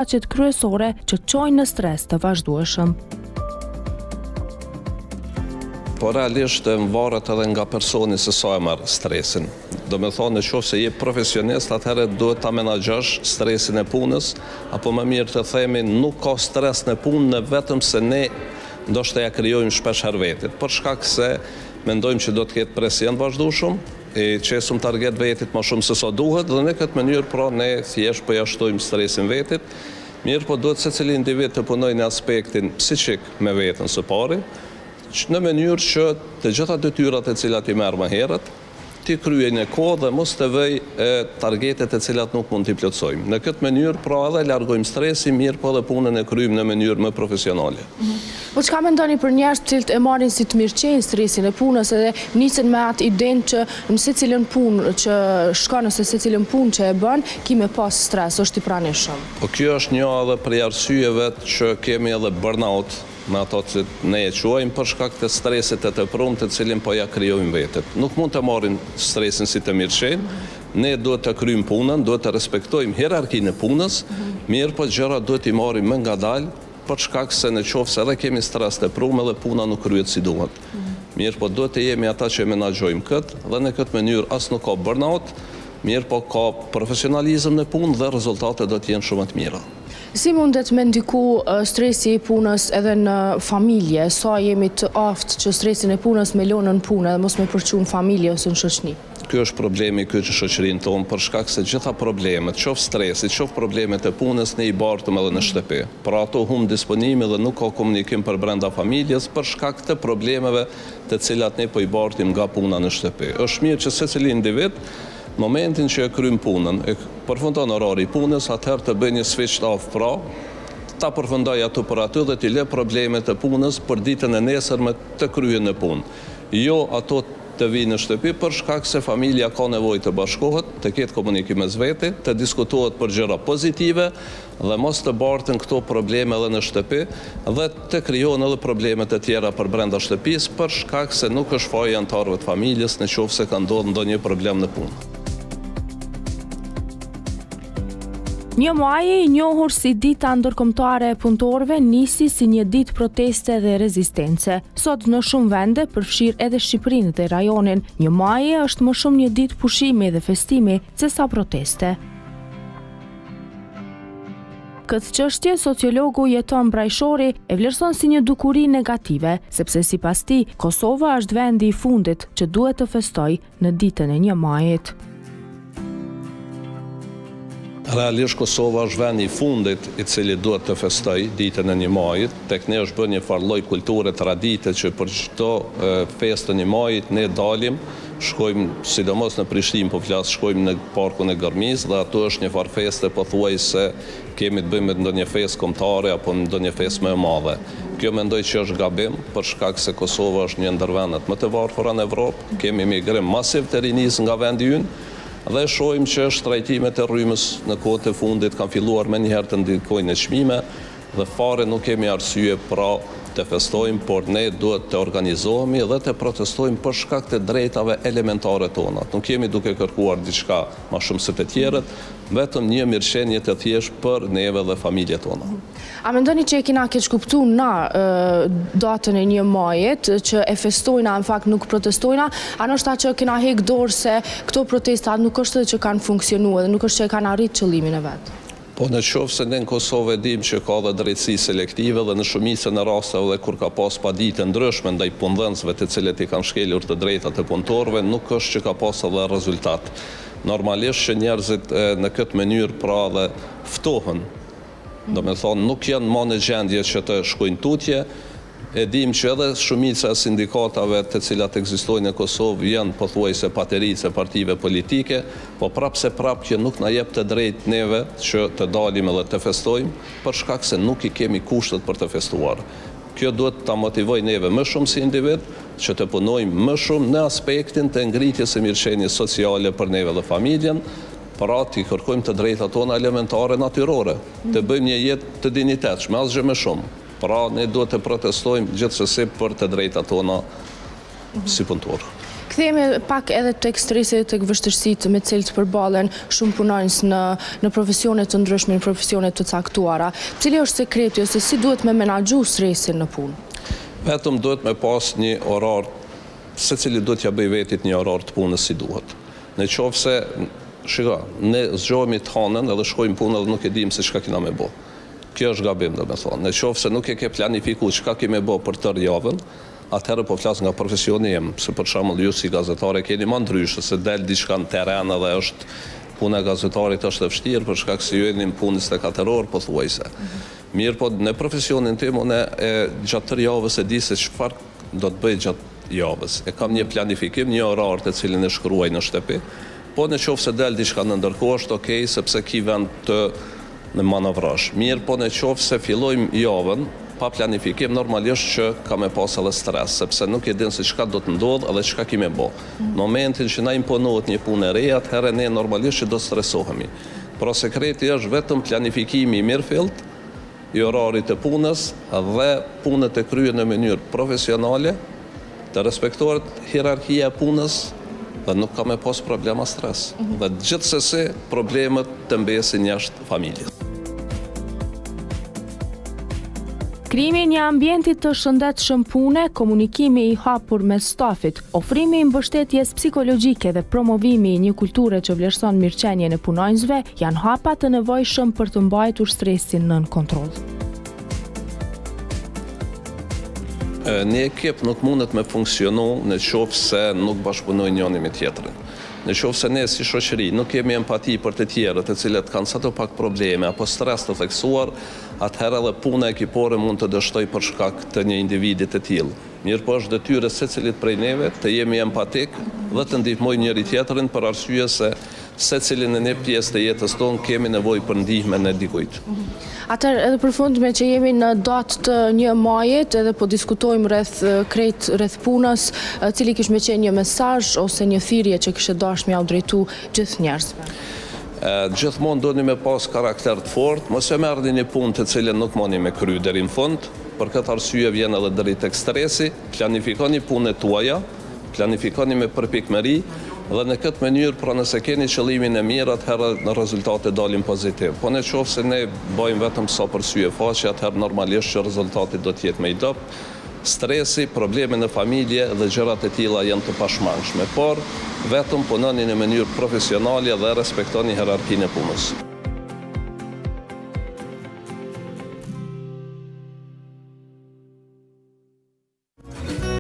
shkaqet kryesore që çojnë në stres të vazhdueshëm. Po realisht varet edhe nga personi se sa e marr stresin. Do me thonë, nëse je profesionist, atëherë duhet ta menaxhosh stresin e punës, apo më mirë të themi nuk ka stres në punë, vetëm se ne ndoshta ja krijojmë shpesh herë vetit, për shkak se mendojmë që do të ketë presion vazhdueshëm, e qesum target vetit më shumë se sa duhet, dhe në këtë mënyrë pra ne thjesht po ja shtojmë stresin vetit. Mirë, po duhet secili individ të punojë në aspektin psiqik me veten së pari, në mënyrë që të gjitha detyrat e cilat i merr më herët, ti kryej në kohë dhe mos të vëj targetet e cilat nuk mund t'i plotësojmë. Në këtë mënyrë, pra edhe largojmë stresi, mirë po dhe punën e kryjmë në mënyrë më profesionale. Po çka mendoni për njerëz që e marrin si të mirëqenj stresin e punës edhe nisen me atë idenë që në secilën punë që shkon ose secilën punë që e bën, ki me pas stres, është i pranishëm. Po kjo është një edhe prej arsyeve që kemi edhe burnout, me ato që ne e quajmë për shkak të stresit të tepruar të cilin po ja krijojmë vetet. Nuk mund të marrim stresin si të mirëqenj, ne duhet të kryjmë punën, duhet të respektojmë hierarkinë e punës, mirë po gjërat duhet i marrim më ngadalë, për shkak se në qoftë se edhe kemi stres të tepruar edhe puna nuk kryhet si duhet. Mirë po duhet të jemi ata që menaxhojmë këtë, dhe në këtë mënyrë as nuk ka burnout, mirë po ka profesionalizëm në punë dhe rezultatet do të jenë shumë të mira. Si mundet me ndiku stresi i punës edhe në familje? Sa jemi të aftë që stresin e punës me lënë në punë edhe mos me përqu në familje ose në shoqëni? Ky është problemi që shoqërinë tonë, për shkak se gjitha problemet, qoftë stresi, qoftë problemet e punës, ne i bartëm edhe në shtëpi. Pra ato humbë disponimi dhe nuk ka komunikim për brenda familjes për shkak të problemeve të cilat ne po i bartim nga puna në shtëpi. Është mirë që secili individ momentin që e krym punën, e përfundon orari i punës, atëherë të bëj një switch off, pra ta përfundoj ato për aty dhe t'i lë problemet e punës për ditën e nesërme të kryen në punë. Jo ato të vinë në shtëpi për shkak se familja ka nevojë të bashkohet, të ketë komunikim mes vete, të diskutohet për gjëra pozitive dhe mos të bartën këto probleme edhe në shtëpi dhe të krijohen edhe problemet e tjera për brenda shtëpisë për shkak se nuk është faji i anëtarëve të familjes nëse ka ndodhur ndonjë problem në punë. Një muaji i njohur si Dita Ndërkombëtare e Punëtorëve nisi si një ditë proteste dhe rezistence. Sot në shumë vende, përfshirë edhe Shqipërinë dhe rajonin, një muaji është më shumë një ditë pushimi dhe festimi se sa proteste. Këtë çështje sociologu Jeton Brajshori e vlerëson si një dukuri negative, sepse sipas tij Kosova është vendi i fundit që duhet të festojë në ditën e 1 majit. Realisht Kosova është vendi i fundit i cili duhet të festoj ditën e 1 majit. Tek ne është bërë një farë lloj kulture, tradite që për çdo festën e 1 majit ne dalim, shkojmë sidomos në Prishtinë, po flas, shkojmë në parkun e Gërmis dhe ato është një farë feste pothuajse kemi të bëjmë me ndonjë festë kombëtare apo ndonjë festë më e madhe. Kjo mendoj që është gabim për shkak se Kosova është një ndër vendet më të varfëra në Evropë, kemi migrim masiv të rinisë nga vendi ynë. Dhe shohim që shtrajtimet e rrymës në kohët e fundit kanë filluar me njëherë të ndikojnë në çmime dhe fare nuk kemi arsye pra të festojmë, por ne duhet të organizohemi dhe të protestojmë për shkak të drejtave elementare tona. Nuk kemi duke kërkuar diçka më shumë se të tjerët, vetëm një mirëqenie të thjeshtë për neve dhe familjet tona. A mendoni që e kena keq kuptuar na datën e 1 majit, që e festojna, në fakt nuk protestojna, a ndoshta që kena hek dorë se këto protesta nuk është që kanë funksionuar dhe nuk është që e kanë arritur qëllimin e vet? Po në qoftë se ne në Kosovë dim që ka dhe drejtësi selektive dhe në shumicën e rasteve kur ka pas padite ndryshme ndaj punëdhënësve të cilët i kanë shkelur të drejtat e punëtorëve, nuk është që ka pas edhe rezultat. Normalisht që njerëzit në këtë mënyrë pra dhe ftohen. Do me thonë, nuk janë më në gjendje që të shkojnë tutje. E dim që edhe shumica e sindikatave të cilat ekzistojnë në Kosovë janë pothuajse paterice e partive politike, po prapse që nuk na jep të drejtë neve që të dalim edhe të festojmë, për shkak se nuk i kemi kushtet për të festuar. Kjo duhet ta motivojë neve më shumë si individ, që të punojmë më shumë në aspektin të ngritjes së mirëqenies sociale për neve dhe familjen, pra t'i kërkojmë të drejtat tona elementare natyrore, të bëjmë një jetë të dinjitetshme, asgjë më shumë. Pra ne duhet të protestojmë gjithsesi për të drejtat tona si punëtor. Kthehemi pak edhe tek stresi, tek vështirësitë me të cilët përballen shumë punonjës në profesione të ndryshme, në profesione të caktuara. Cili është sekreti ose si duhet me menaxhu stresin në punë? Vetëm duhet me pas një orar, secili duhet ja bëj vetit një orar të punës si duhet. Në qoftë se, shiko, ne zgjohemi të hanën edhe shkojmë punë edhe nuk e dim se çka kena me bë. Kjo është gabim, domethënë. Në qoftë se nuk e ke planifikuar çka ke me bë për tërë javën, atëherë po flas nga profesioni im, se për shembull ju si gazetare keni më ndryshe se del diçka në terren edhe është puna e gazetarit është e vështirë për shkak se ju jeni në punë 24 orë pothuajse. Mirë, po në profesionin tim unë gjatë tërë javës e di se çfarë do të bëj gjatë javës. E kam një planifikim, një orar të cilin e shkruaj në shtëpi. Po në qoftë se del diçka në ndërkohë është okay, sepse ki vend të në manovrash. Mirë, po në qoftë se fillojmë javën pa planifikim, normalisht që ka me pas edhe stres, sepse nuk e din se çka do të ndodh edhe çka kime bë. Në momentin që na imponohet një punë e re, atëherë ne normalisht që do stresohemi. Pra sekreti është vetëm planifikimi i mirëfillt i orarit të punës dhe punët e kryer në mënyrë profesionale, të respektohet hierarkia e punës dhe nuk ka me pas problema stres. Dhe gjithsesi problemet të mbesin jashtë familjes. Krijimi i një ambienti të shëndetshëm pune, komunikimi i hapur mes stafit, ofrimi i mbështetjes psikologjike dhe promovimi i një kulture që vlerëson mirëqenien e punonjësve janë hapa të nevojshëm për të mbajtur stresin nën kontroll. Një ekip nuk mundet me funksionu në qoftë se nuk bashkëpunojnë njëri me tjetrin. Në qoftë se ne si shoqëri nuk kemi empati për të tjerët, të cilët kanë sa të pak probleme apo stres të theksuar, atëherë edhe puna ekipore mund të dështoj për shkak të një individi të tillë. Mirë, po është detyrë secilit prej neve të jemi empatik dhe të ndihmojmë njëri tjetrin për arsye se secilin e ne pjesë të jetës tonë kemi nevojë për ndihmën e dikujt. Atëherë edhe përfundme që jemi në datë të 1 majit edhe po diskutojmë rreth punës, cili kish me qenë një mesazh ose një thirrje që kishe dashur m'ia drejtu gjithë njerëzve. Gjithmonë doni me pas karakter të fortë, mos e merrni një punë të cilën nuk mundi me kry deri në fund. Për këtë arsye vjen edhe deri tek stresi, planifikoni punët tuaja, planifikoni me përpikmëri dhe në këtë mënyrë, pra nëse keni qëllimin e mirë, atëherë në rezultate dalin pozitiv. Po në qoftë se ne bëjmë vetëm sa për sy e faqe, atëherë normalisht që rezultati do të jetë më i dobët. Stresi, probleme në familje dhe gjërat e tilla janë të pashmangshme, por vetëm punoni në mënyrë profesionale dhe respektoni hierarkinë e punës.